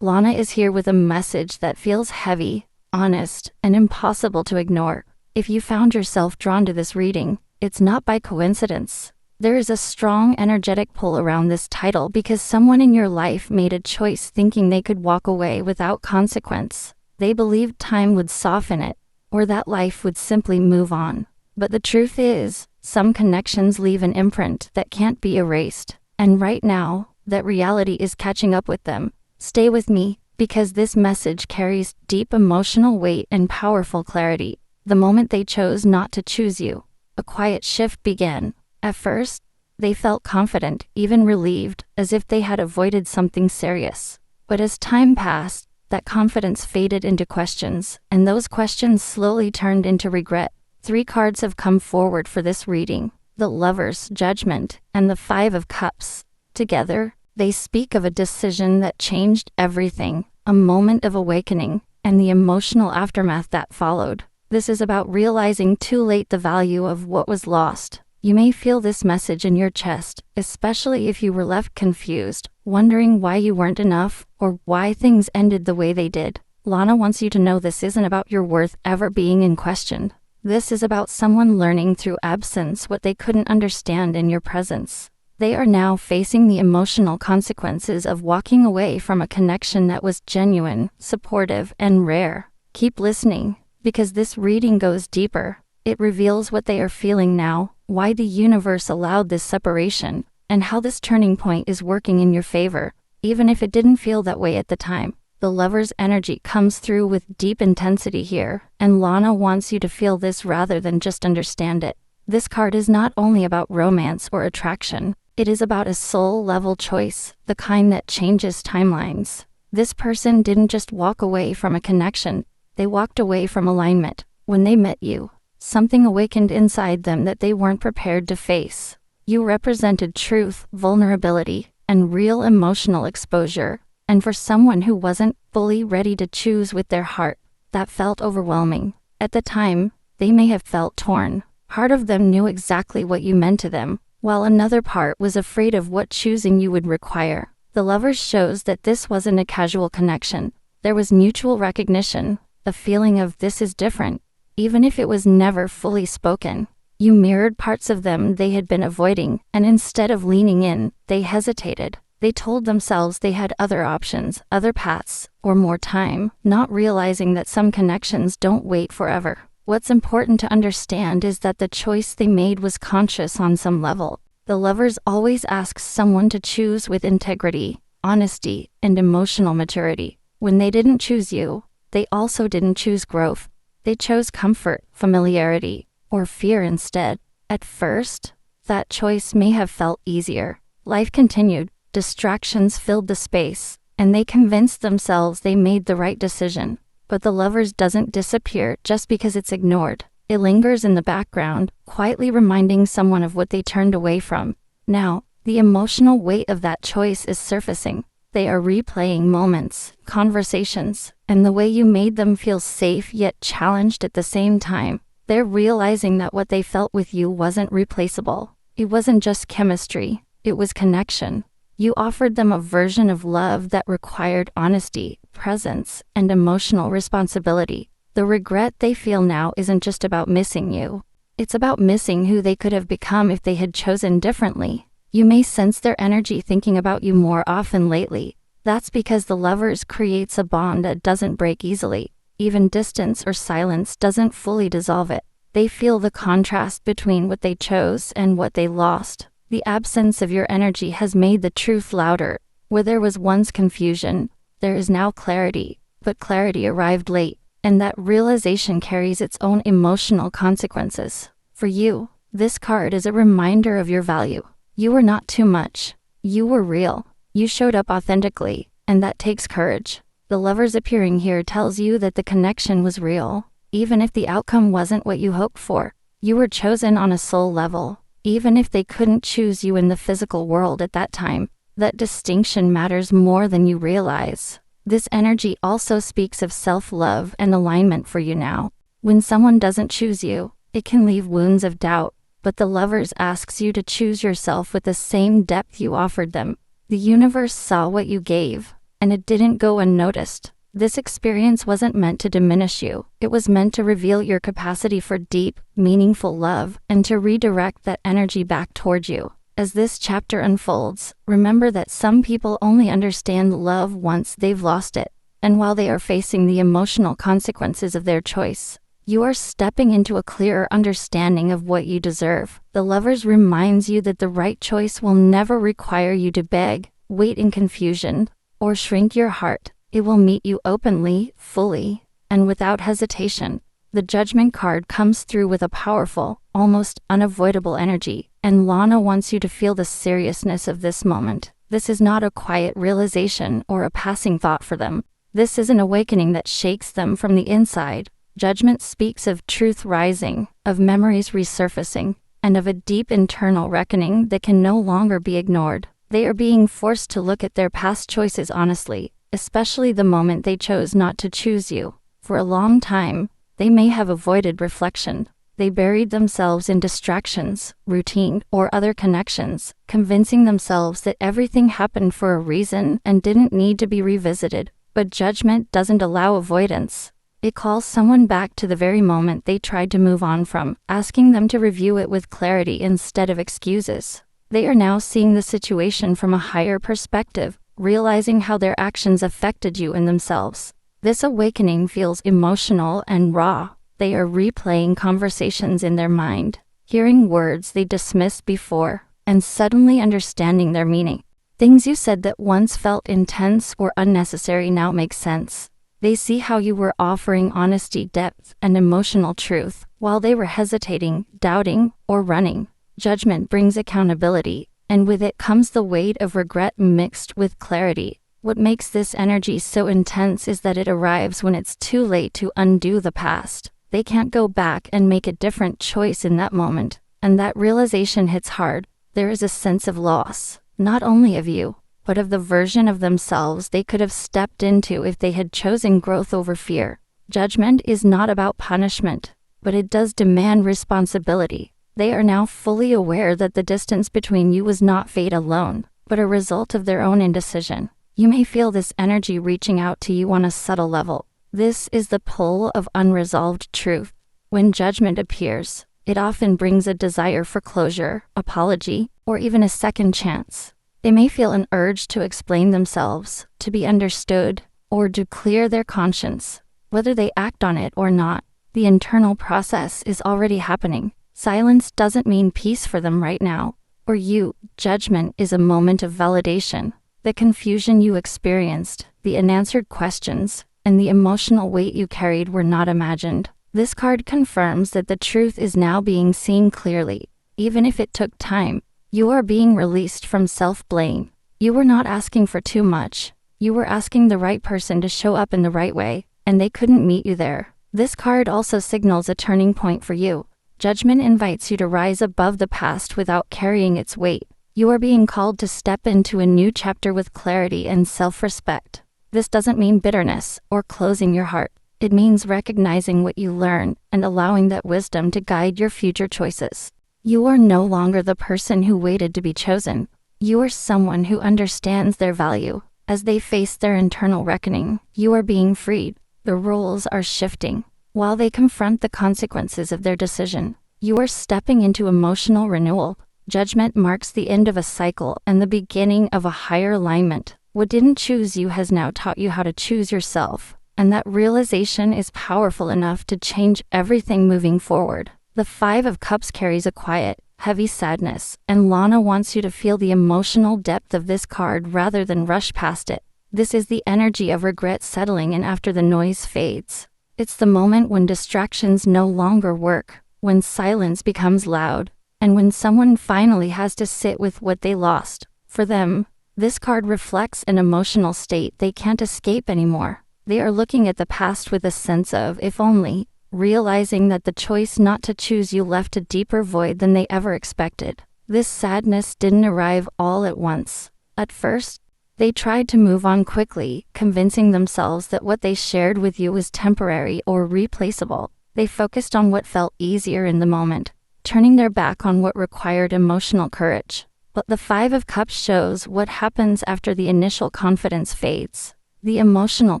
Lana is here with a message that feels heavy, honest, and impossible to ignore. If you found yourself drawn to this reading, it's not by coincidence. There is a strong energetic pull around this title because someone in your life made a choice thinking they could walk away without consequence. They believed time would soften it, or that life would simply move on. But the truth is, some connections leave an imprint that can't be erased. And right now, that reality is catching up with them. Stay with me, because this message carries deep emotional weight and powerful clarity. The moment they chose not to choose you, a quiet shift began. At first, they felt confident, even relieved, as if they had avoided something serious. But as time passed, that confidence faded into questions, and those questions slowly turned into regret. 3 cards have come forward for this reading: the Lovers, Judgment, and the Five of Cups. Together, they speak of a decision that changed everything, a moment of awakening, and the emotional aftermath that followed. This is about realizing too late the value of what was lost. You may feel this message in your chest, especially if you were left confused, wondering why you weren't enough, or why things ended the way they did. Lana wants you to know this isn't about your worth ever being in question. This is about someone learning through absence what they couldn't understand in your presence. They are now facing the emotional consequences of walking away from a connection that was genuine, supportive, and rare. Keep listening, because this reading goes deeper. It reveals what they are feeling now, why the universe allowed this separation, and how this turning point is working in your favor, even if it didn't feel that way at the time. The Lover's energy comes through with deep intensity here, and Lana wants you to feel this rather than just understand it. This card is not only about romance or attraction, it is about a soul-level choice, the kind that changes timelines. This person didn't just walk away from a connection, they walked away from alignment. When they met you, something awakened inside them that they weren't prepared to face. You represented truth, vulnerability, and real emotional exposure. And for someone who wasn't fully ready to choose with their heart, that felt overwhelming. At the time, they may have felt torn. Part of them knew exactly what you meant to them, while another part was afraid of what choosing you would require. The Lovers shows that this wasn't a casual connection. There was mutual recognition, a feeling of this is different, even if it was never fully spoken. You mirrored parts of them they had been avoiding, and instead of leaning in, they hesitated. They told themselves they had other options, other paths, or more time, not realizing that some connections don't wait forever. What's important to understand is that the choice they made was conscious on some level. The Lovers always ask someone to choose with integrity, honesty, and emotional maturity. When they didn't choose you, they also didn't choose growth. They chose comfort, familiarity, or fear instead. At first, that choice may have felt easier. Life continued, distractions filled the space, and they convinced themselves they made the right decision. But the Lovers doesn't disappear just because it's ignored. It lingers in the background, quietly reminding someone of what they turned away from. Now, the emotional weight of that choice is surfacing. They are replaying moments, conversations, and the way you made them feel safe yet challenged at the same time. They're realizing that what they felt with you wasn't replaceable. It wasn't just chemistry, it was connection. You offered them a version of love that required honesty, presence, and emotional responsibility. The regret they feel now isn't just about missing you. It's about missing who they could have become if they had chosen differently. You may sense their energy thinking about you more often lately. That's because the Lovers creates a bond that doesn't break easily. Even distance or silence doesn't fully dissolve it. They feel the contrast between what they chose and what they lost. The absence of your energy has made the truth louder. Where there was once confusion, there is now clarity. But clarity arrived late, and that realization carries its own emotional consequences. For you, this card is a reminder of your value. You were not too much. You were real. You showed up authentically, and that takes courage. The Lovers appearing here tells you that the connection was real, even if the outcome wasn't what you hoped for. You were chosen on a soul level. Even if they couldn't choose you in the physical world at that time, that distinction matters more than you realize. This energy also speaks of self-love and alignment for you now. When someone doesn't choose you, it can leave wounds of doubt, but the Lovers asks you to choose yourself with the same depth you offered them. The universe saw what you gave, and it didn't go unnoticed. This experience wasn't meant to diminish you. It was meant to reveal your capacity for deep, meaningful love and to redirect that energy back toward you. As this chapter unfolds, remember that some people only understand love once they've lost it, and while they are facing the emotional consequences of their choice, you are stepping into a clearer understanding of what you deserve. The Lovers reminds you that the right choice will never require you to beg, wait in confusion, or shrink your heart. It will meet you openly, fully, and without hesitation. The Judgment card comes through with a powerful, almost unavoidable energy, and Lana wants you to feel the seriousness of this moment. This is not a quiet realization or a passing thought for them. This is an awakening that shakes them from the inside. Judgment speaks of truth rising, of memories resurfacing, and of a deep internal reckoning that can no longer be ignored. They are being forced to look at their past choices honestly, especially the moment they chose not to choose you. For a long time, they may have avoided reflection. They buried themselves in distractions, routine, or other connections, convincing themselves that everything happened for a reason and didn't need to be revisited. But Judgment doesn't allow avoidance. It calls someone back to the very moment they tried to move on from, asking them to review it with clarity instead of excuses. They are now seeing the situation from a higher perspective, realizing how their actions affected you and themselves. This awakening feels emotional and raw. They are replaying conversations in their mind, hearing words they dismissed before, and suddenly understanding their meaning. Things you said that once felt intense or unnecessary now make sense. They see how you were offering honesty, depth, and emotional truth, while they were hesitating, doubting, or running. Judgment brings accountability, and with it comes the weight of regret mixed with clarity. What makes this energy so intense is that it arrives when it's too late to undo the past. They can't go back and make a different choice in that moment, and that realization hits hard. There is a sense of loss, not only of you, but of the version of themselves they could have stepped into if they had chosen growth over fear. Judgment is not about punishment, but it does demand responsibility. They are now fully aware that the distance between you was not fate alone, but a result of their own indecision. You may feel this energy reaching out to you on a subtle level. This is the pull of unresolved truth. When Judgment appears, it often brings a desire for closure, apology, or even a second chance. They may feel an urge to explain themselves, to be understood, or to clear their conscience. Whether they act on it or not, the internal process is already happening. Silence doesn't mean peace for them right now. For you, Judgment is a moment of validation. The confusion you experienced, the unanswered questions, and the emotional weight you carried were not imagined. This card confirms that the truth is now being seen clearly. Even if it took time, you are being released from self-blame. You were not asking for too much. You were asking the right person to show up in the right way, and they couldn't meet you there. This card also signals a turning point for you. Judgment invites you to rise above the past without carrying its weight. You are being called to step into a new chapter with clarity and self-respect. This doesn't mean bitterness or closing your heart. It means recognizing what you learned and allowing that wisdom to guide your future choices. You are no longer the person who waited to be chosen. You are someone who understands their value. As they face their internal reckoning, you are being freed. The roles are shifting. While they confront the consequences of their decision, you are stepping into emotional renewal. Judgment marks the end of a cycle and the beginning of a higher alignment. What didn't choose you has now taught you how to choose yourself, and that realization is powerful enough to change everything moving forward. The Five of Cups carries a quiet, heavy sadness, and Lana wants you to feel the emotional depth of this card rather than rush past it. This is the energy of regret settling in after the noise fades. It's the moment when distractions no longer work, when silence becomes loud, and when someone finally has to sit with what they lost. For them, this card reflects an emotional state they can't escape anymore. They are looking at the past with a sense of, if only, realizing that the choice not to choose you left a deeper void than they ever expected. This sadness didn't arrive all at once. At first, they tried to move on quickly, convincing themselves that what they shared with you was temporary or replaceable. They focused on what felt easier in the moment, turning their back on what required emotional courage. But the Five of Cups shows what happens after the initial confidence fades. The emotional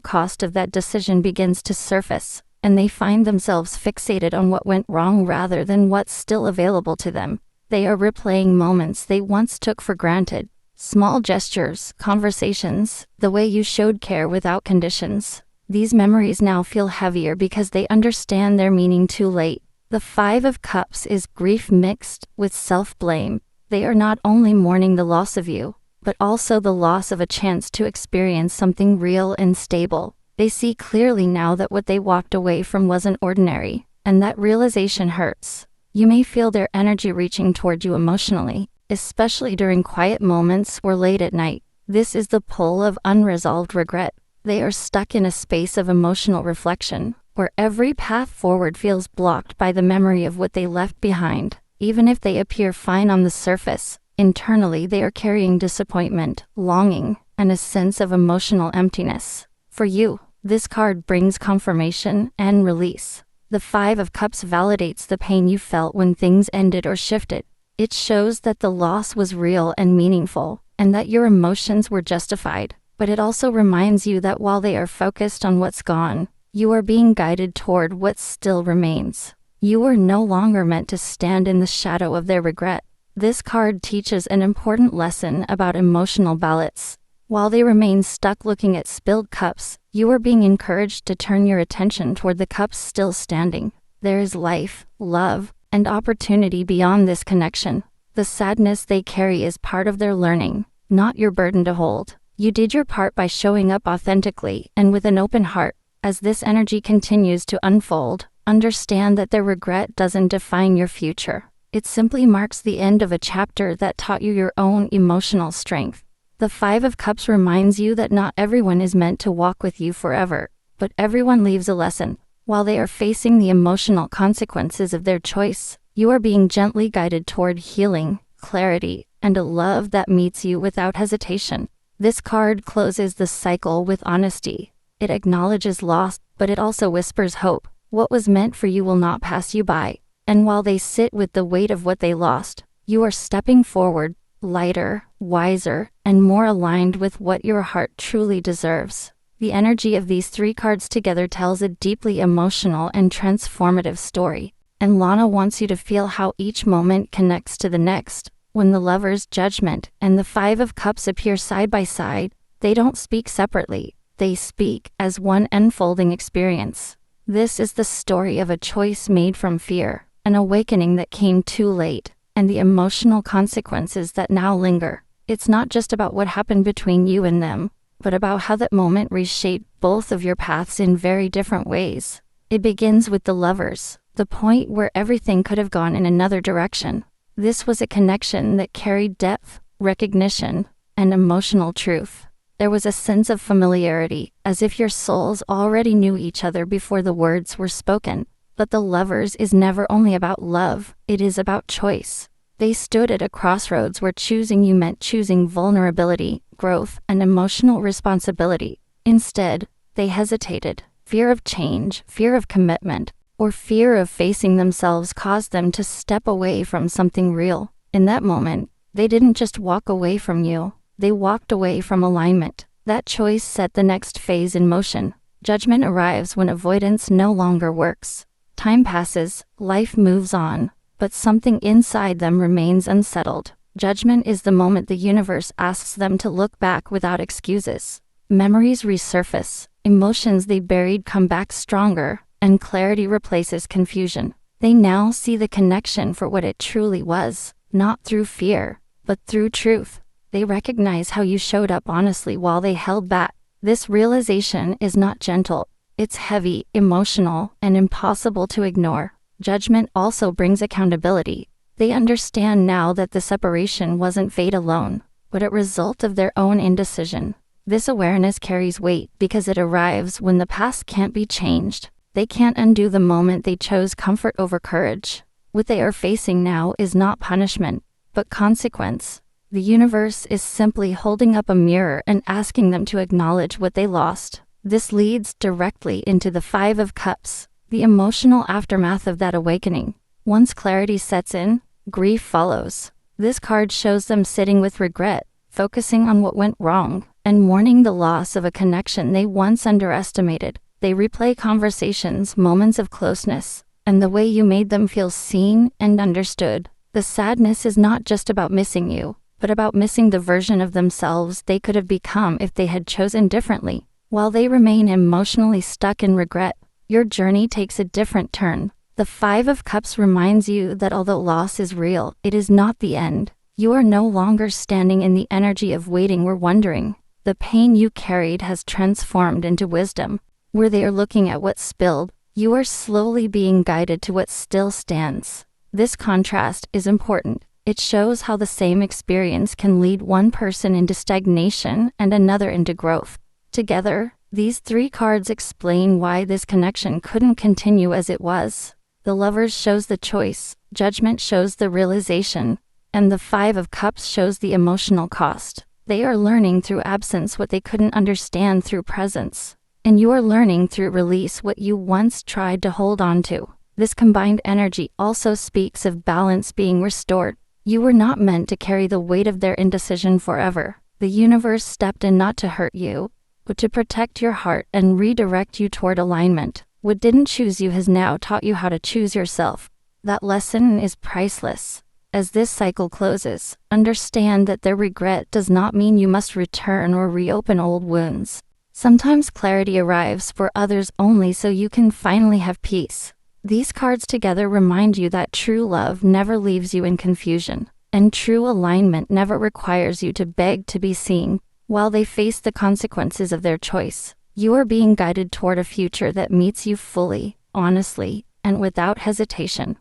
cost of that decision begins to surface, and they find themselves fixated on what went wrong rather than what's still available to them. They are replaying moments they once took for granted. Small gestures, conversations, the way you showed care without conditions. These memories now feel heavier because they understand their meaning too late. The Five of Cups is grief mixed with self-blame. They are not only mourning the loss of you, but also the loss of a chance to experience something real and stable. They see clearly now that what they walked away from wasn't ordinary, and that realization hurts. You may feel their energy reaching toward you emotionally, especially during quiet moments or late at night. This is the pull of unresolved regret. They are stuck in a space of emotional reflection, where every path forward feels blocked by the memory of what they left behind. Even if they appear fine on the surface, internally they are carrying disappointment, longing, and a sense of emotional emptiness. For you, this card brings confirmation and release. The Five of Cups validates the pain you felt when things ended or shifted. It shows that the loss was real and meaningful, and that your emotions were justified. But it also reminds you that while they are focused on what's gone, you are being guided toward what still remains. You are no longer meant to stand in the shadow of their regret. This card teaches an important lesson about emotional balance. While they remain stuck looking at spilled cups, you are being encouraged to turn your attention toward the cups still standing. There is life, love, and opportunity beyond this connection. The sadness they carry is part of their learning, not your burden to hold. You did your part by showing up authentically and with an open heart. As this energy continues to unfold, understand that their regret doesn't define your future. It simply marks the end of a chapter that taught you your own emotional strength. The Five of Cups reminds you that not everyone is meant to walk with you forever, but everyone leaves a lesson. While they are facing the emotional consequences of their choice, you are being gently guided toward healing, clarity, and a love that meets you without hesitation. This card closes the cycle with honesty. It acknowledges loss, but it also whispers hope. What was meant for you will not pass you by. And while they sit with the weight of what they lost, you are stepping forward, lighter, wiser, and more aligned with what your heart truly deserves. The energy of these three cards together tells a deeply emotional and transformative story, and Lana wants you to feel how each moment connects to the next. When the Lover's Judgment and the Five of Cups appear side by side, they don't speak separately. They speak as one unfolding experience. This is the story of a choice made from fear, an awakening that came too late, and the emotional consequences that now linger. It's not just about what happened between you and them, but about how that moment reshaped both of your paths in very different ways. It begins with the lovers, the point where everything could have gone in another direction. This was a connection that carried depth, recognition, and emotional truth. There was a sense of familiarity, as if your souls already knew each other before the words were spoken. But the Lovers is never only about love, it is about choice. They stood at a crossroads where choosing you meant choosing vulnerability, growth, and emotional responsibility. Instead, they hesitated. Fear of change, fear of commitment, or fear of facing themselves caused them to step away from something real. In that moment, they didn't just walk away from you, they walked away from alignment. That choice set the next phase in motion. Judgment arrives when avoidance no longer works. Time passes, life moves on, but something inside them remains unsettled. Judgment is the moment the universe asks them to look back without excuses. Memories resurface, emotions they buried come back stronger, and clarity replaces confusion. They now see the connection for what it truly was, not through fear, but through truth. They recognize how you showed up honestly while they held back. This realization is not gentle. It's heavy, emotional, and impossible to ignore. Judgment also brings accountability. They understand now that the separation wasn't fate alone, but a result of their own indecision. This awareness carries weight because it arrives when the past can't be changed. They can't undo the moment they chose comfort over courage. What they are facing now is not punishment, but consequence. The universe is simply holding up a mirror and asking them to acknowledge what they lost. This leads directly into the Five of Cups, the emotional aftermath of that awakening. Once clarity sets in, grief follows. This card shows them sitting with regret, focusing on what went wrong, and mourning the loss of a connection they once underestimated. They replay conversations, moments of closeness, and the way you made them feel seen and understood. The sadness is not just about missing you, but about missing the version of themselves they could have become if they had chosen differently. While they remain emotionally stuck in regret, your journey takes a different turn. The Five of Cups reminds you that although loss is real, it is not the end. You are no longer standing in the energy of waiting or wondering. The pain you carried has transformed into wisdom. Where they are looking at what spilled, you are slowly being guided to what still stands. This contrast is important. It shows how the same experience can lead one person into stagnation and another into growth. Together, these three cards explain why this connection couldn't continue as it was. The Lovers shows the choice, Judgment shows the realization, and the Five of Cups shows the emotional cost. They are learning through absence what they couldn't understand through presence. And you are learning through release what you once tried to hold on to. This combined energy also speaks of balance being restored. You were not meant to carry the weight of their indecision forever. The universe stepped in not to hurt you, but to protect your heart and redirect you toward alignment. What didn't choose you has now taught you how to choose yourself. That lesson is priceless. As this cycle closes, understand that their regret does not mean you must return or reopen old wounds. Sometimes clarity arrives for others only so you can finally have peace. These cards together remind you that true love never leaves you in confusion, and true alignment never requires you to beg to be seen. While they face the consequences of their choice, you are being guided toward a future that meets you fully, honestly, and without hesitation.